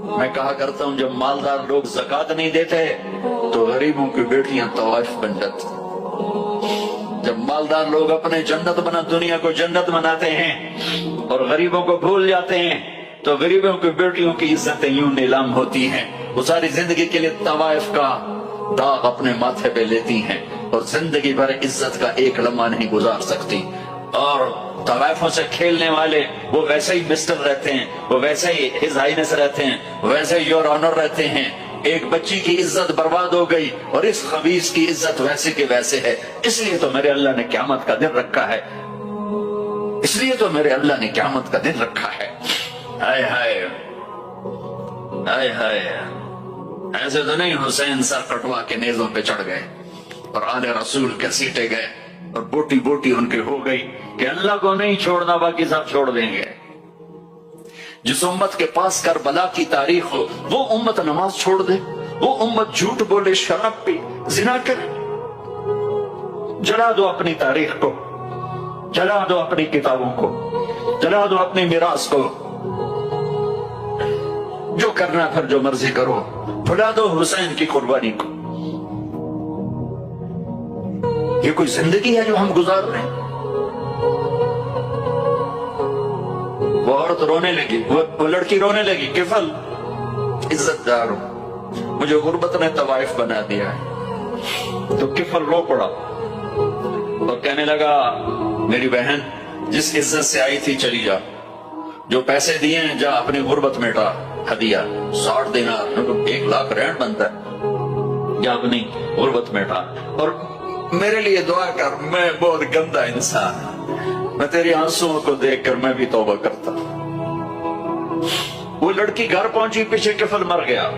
میں کہا کرتا ہوں جب مالدار لوگ زکات نہیں دیتے تو غریبوں کی بیٹیاں طوائف بن جاتی. جب مالدار لوگ اپنے دنیا کو جنت بناتے ہیں اور غریبوں کو بھول جاتے ہیں تو غریبوں کی بیٹیوں کی عزتیں یوں نیلام ہوتی ہیں. وہ ساری زندگی کے لیے طوائف کا داغ اپنے ماتھے پہ لیتی ہیں اور زندگی بھر عزت کا ایک لمحہ نہیں گزار سکتی. اور طوائفوں سے کھیلنے والے وہ ویسے ہی مسٹر رہتے ہیں, وہ ویسے ہی ہز ہائنس رہتے ہیں, ویسے ہی یور آنر رہتے ہیں. ایک بچی کی عزت برباد ہو گئی اور اس خبیث کی عزت ویسے کے ویسے ہے. اس لیے تو میرے اللہ نے قیامت کا دن رکھا ہے. اس لیے تو میرے اللہ نے قیامت کا دن رکھا ہے. ہائے ہائے ہائے ہائے, ایسے تو نہیں حسین سر کٹوا کے نیزوں پہ چڑھ گئے اور آل رسول کے سیٹے گئے اور بوٹی بوٹی ان کی ہو گئی کہ اللہ کو نہیں چھوڑنا باقی سب چھوڑ دیں گے. جس امت کے پاس کربلا کی تاریخ ہو وہ امت نماز چھوڑ دے, وہ امت جھوٹ بولے, شراب پی, زنا کرے. جلا دو اپنی تاریخ کو, جلا دو اپنی کتابوں کو, جلا دو اپنی میراث کو. جو کرنا پھر جو مرضی کرو, بھلا دو حسین کی قربانی کو. یہ کوئی زندگی ہے جو ہم گزار رہے ہیں؟ وہ عورت رونے لگی, وہ لڑکی رونے لگی, کفل عزت دار ہوں, مجھے غربت نے طوائف بنا دیا ہے. تو کفل رو پڑا اور کہنے لگا میری بہن جس عزت سے آئی تھی چلی جا, جو پیسے دیے ہیں جا اپنی غربت مٹا. ہدیہ 60 دینار 1 لاکھ رینڈ بنتا ہے, جا اپنی غربت مٹا. اور میرے لیے دعا کر, میں بہت گندا انسان ہوں, میں تیری آنسوؤں کو دیکھ کر میں بھی توبہ کرتا. وہ لڑکی گھر پہنچی, پیچھے کفل مر گیا.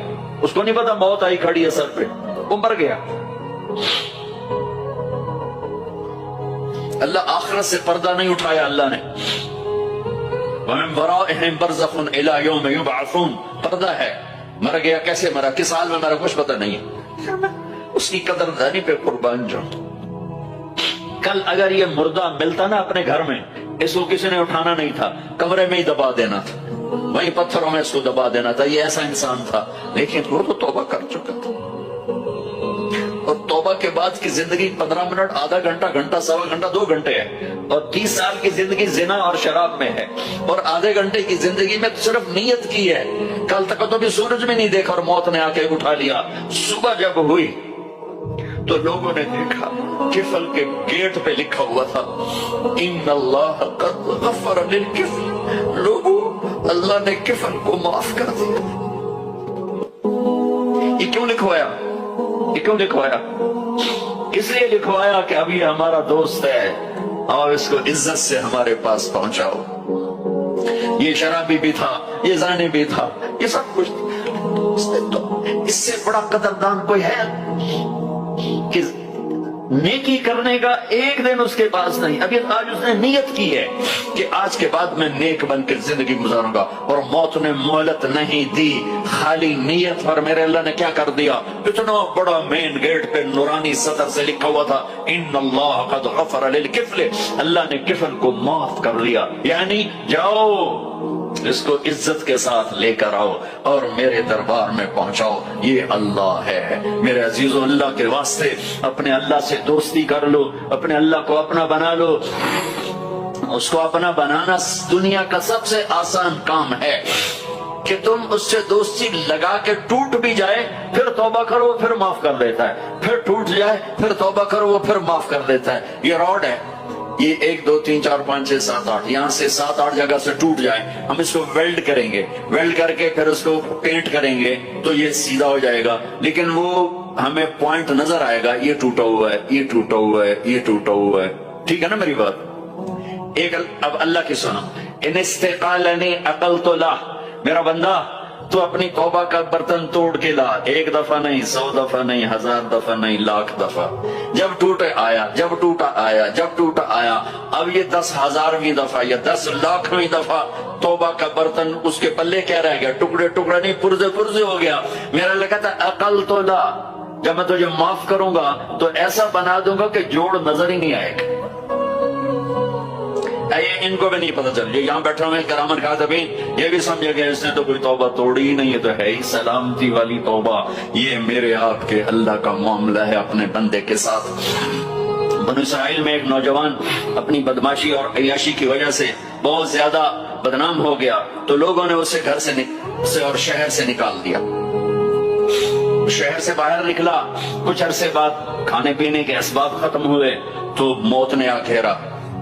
اس کو نہیں پتا موت آئی کھڑی ہے سر پہ, وہ مر گیا. اللہ آخرت سے پردہ نہیں اٹھایا اللہ نے. وَمِن وَرَائِهِمْ بَرْزَخٌ إِلَىٰ يَوْمِ يُبْعَثُونَ, پردہ ہے. مر گیا, کیسے مرا, کس حال میں مرا, کچھ پتہ نہیں. اس کی قدردانی پہ قربان جاؤں. کل اگر یہ مردہ ملتا نا اپنے گھر میں, اس کو کسی نے اٹھانا نہیں تھا, کمرے میں ہی دبا دینا تھا, وہیں پتھروں میں اس کو دبا دینا تھا. یہ ایسا انسان تھا, لیکن وہ تو توبہ کر چکا تھا. اور توبہ کے بعد کی زندگی 15 منٹ, آدھا گھنٹہ, گھنٹہ, سوا گھنٹہ, 2 گھنٹے ہے. اور 30 سال کی زندگی زنا اور شراب میں ہے, اور آدھے گھنٹے کی زندگی میں صرف نیت کی ہے. کل تک تو بھی سورج میں نہیں دیکھا اور موت نے آ کے اٹھا لیا. صبح جب ہوئی تو لوگوں نے دیکھا کفل کے گیٹ پہ لکھا ہوا تھا ان اللہ قد غفر للکفل. لوگوں, اللہ نے کفل کو معاف کر دیا. یہ کیوں لکھوایا, یہ کیوں لکھوایا؟ اس لیے لکھوایا کہ اب یہ ہمارا دوست ہے اور اس کو عزت سے ہمارے پاس پہنچاؤ. یہ شرابی بھی تھا, یہ زانی بھی تھا, یہ سب کچھ. اس سے بڑا قدردان کوئی ہے کہ نیکی کرنے کا ایک دن اس کے پاس نہیں. ابھی آج اس نے نیت کی ہے کہ آج کے بعد میں نیک بن کے زندگی گزاروں گا, اور موت نے مہلت نہیں دی, خالی نیت پر. میرے اللہ نے کیا کر دیا, اتنا بڑا مین گیٹ پہ نورانی سطر سے لکھا ہوا تھا ان اللہ قد غفر للکفل. اللہ نے کفل کو معاف کر دیا. یعنی جاؤ اس کو عزت کے ساتھ لے کر آؤ اور میرے دربار میں پہنچاؤ. یہ اللہ ہے. میرے عزیزو, اللہ کے واسطے اپنے اللہ سے دوستی کر لو, اپنے اللہ کو اپنا بنا لو. اس کو اپنا بنانا دنیا کا سب سے آسان کام ہے کہ تم اس سے دوستی لگا کے ٹوٹ بھی جائے پھر توبہ کرو پھر معاف کر دیتا ہے, پھر ٹوٹ جائے پھر توبہ کرو وہ پھر معاف کر دیتا ہے. یہ راڈ ہے, یہ 1 2 3 4 5 6 7 8 یہاں سے 7 8 جگہ سے ٹوٹ جائے, ہم اس کو ویلڈ کریں گے, ویلڈ کر کے پھر اس کو پینٹ کریں گے تو یہ سیدھا ہو جائے گا. لیکن وہ ہمیں پوائنٹ نظر آئے گا, یہ ٹوٹا ہوا ہے, یہ ٹوٹا ہوا ہے, یہ ٹوٹا ہوا ہے. ٹھیک ہے نا میری بات؟ ایک اب اللہ کی سنو, ان استقالنی عقلت لہ, میرا بندہ تو اپنی توبہ کا برتن توڑ کے لا. 1 دفعہ نہیں, 100 دفعہ نہیں, 1000 دفعہ نہیں, لاکھ دفعہ. جب ٹوٹے آیا, جب ٹوٹا آیا, جب ٹوٹا آیا. اب یہ 10,000ویں دفعہ یا 10 لاکھویں دفعہ توبہ کا برتن اس کے پلے کیا رہ گیا, ٹکڑے ٹکڑے نہیں, پرزے پرزے ہو گیا. میرا لگا تھا عقل تو لا, جب میں تجھے معاف کروں گا تو ایسا بنا دوں گا کہ جوڑ نظر ہی نہیں آئے گا. ان کو بھی نہیں پتہ چل، یہ یہاں بیٹھا ہوئے کرامن کاتبین، یہ بھی سمجھے گئے اس نے تو کوئی توبہ توڑی ہی نہیں، یہ تو ہے ہی سلامتی والی توبہ۔ یہ میرے آپ کے اللہ کا معاملہ ہے اپنے بندے کے ساتھ۔ بنو اسرائیل میں ایک نوجوان اپنی بدماشی اور عیاشی کی وجہ سے بہت زیادہ بدنام ہو گیا، تو لوگوں نے اسے گھر سے اور شہر سے نکال دیا۔ شہر سے باہر نکلا، کچھ عرصے بعد کھانے پینے کے اسباب ختم ہوئے تو موت نے آ گھیرا۔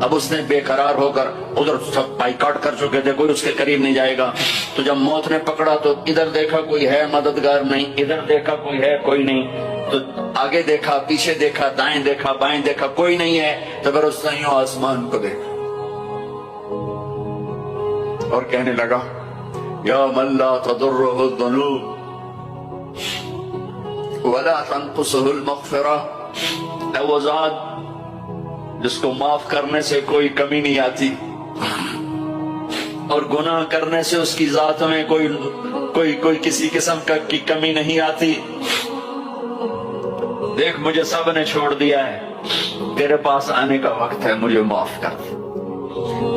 اب اس نے بے قرار ہو کر، ادھر سب بائیکاٹ کر چکے تھے، کوئی اس کے قریب نہیں جائے گا، تو جب موت نے پکڑا تو ادھر دیکھا کوئی ہے مددگار نہیں، ادھر دیکھا کوئی ہے کوئی نہیں، تو آگے دیکھا، پیچھے دیکھا، دائیں دیکھا، بائیں دیکھا، کوئی نہیں ہے، تو پھر اس نے یوں آسمان کو دیکھا اور کہنے لگا یا من لا تضرہ الذنوب ولا تنقصہ المغفرہ، اے وہ ذات جس کو معاف کرنے سے کوئی کمی نہیں آتی اور گناہ کرنے سے اس کی ذات میں کوئی کسی قسم کی کمی نہیں آتی، دیکھ مجھے سب نے چھوڑ دیا ہے، تیرے پاس آنے کا وقت ہے، مجھے معاف کر دے،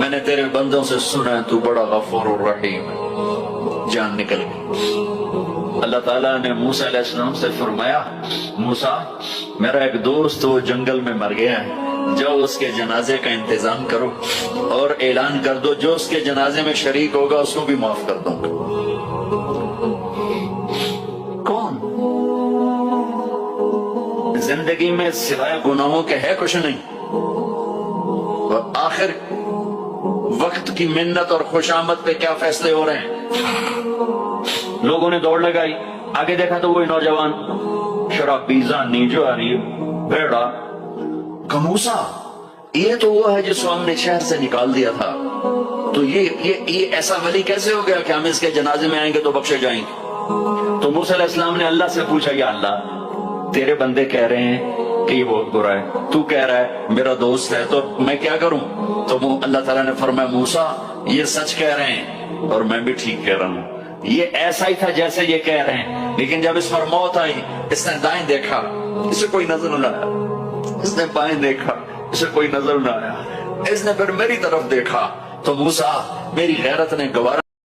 میں نے تیرے بندوں سے سنا ہے تو بڑا غفور الرحیم ہے۔ جان نکل گئی۔ اللہ تعالیٰ نے موسیٰ علیہ السلام سے فرمایا موسیٰ میرا ایک دوست وہ جنگل میں مر گیا ہے، جاؤ اس کے جنازے کا انتظام کرو اور اعلان کر دو جو اس کے جنازے میں شریک ہوگا اس کو بھی معاف کر دوں گا۔ کون زندگی میں سوائے گناہوں کے ہے کچھ نہیں، اور آخر وقت کی منت اور خوشامد پہ کیا فیصلے ہو رہے ہیں۔ لوگوں نے دوڑ لگائی، آگے دیکھا تو وہی نوجوان شراب پیزا نیجو آ رہی ہے، بھیڑا کہ موسیٰ یہ تو وہ ہے جس کو ہم نے شہر سے نکال دیا تھا، تو یہ ایسا ولی کیسے ہو گیا کہ ہم اس کے جنازے میں آئیں گے تو بخشے جائیں گے۔ تو موسیٰ علیہ السلام نے اللہ سے پوچھا یا اللہ تیرے بندے کہہ رہے ہیں کہ یہ بہت برا ہے، تو کہہ رہا ہے میرا دوست ہے، تو میں کیا کروں؟ تو اللہ تعالیٰ نے فرمایا موسیٰ یہ سچ کہہ رہے ہیں اور میں بھی ٹھیک کہہ رہا ہوں، یہ ایسا ہی تھا جیسے یہ کہہ رہے ہیں، لیکن جب اس پر موت آئی اس نے دائیں دیکھا، اسے کوئی نظر نہ آیا، اس نے بائیں دیکھا، اسے کوئی نظر نہ آیا، اس نے پھر میری طرف دیکھا، تو موسیٰ میری غیرت نے گوارا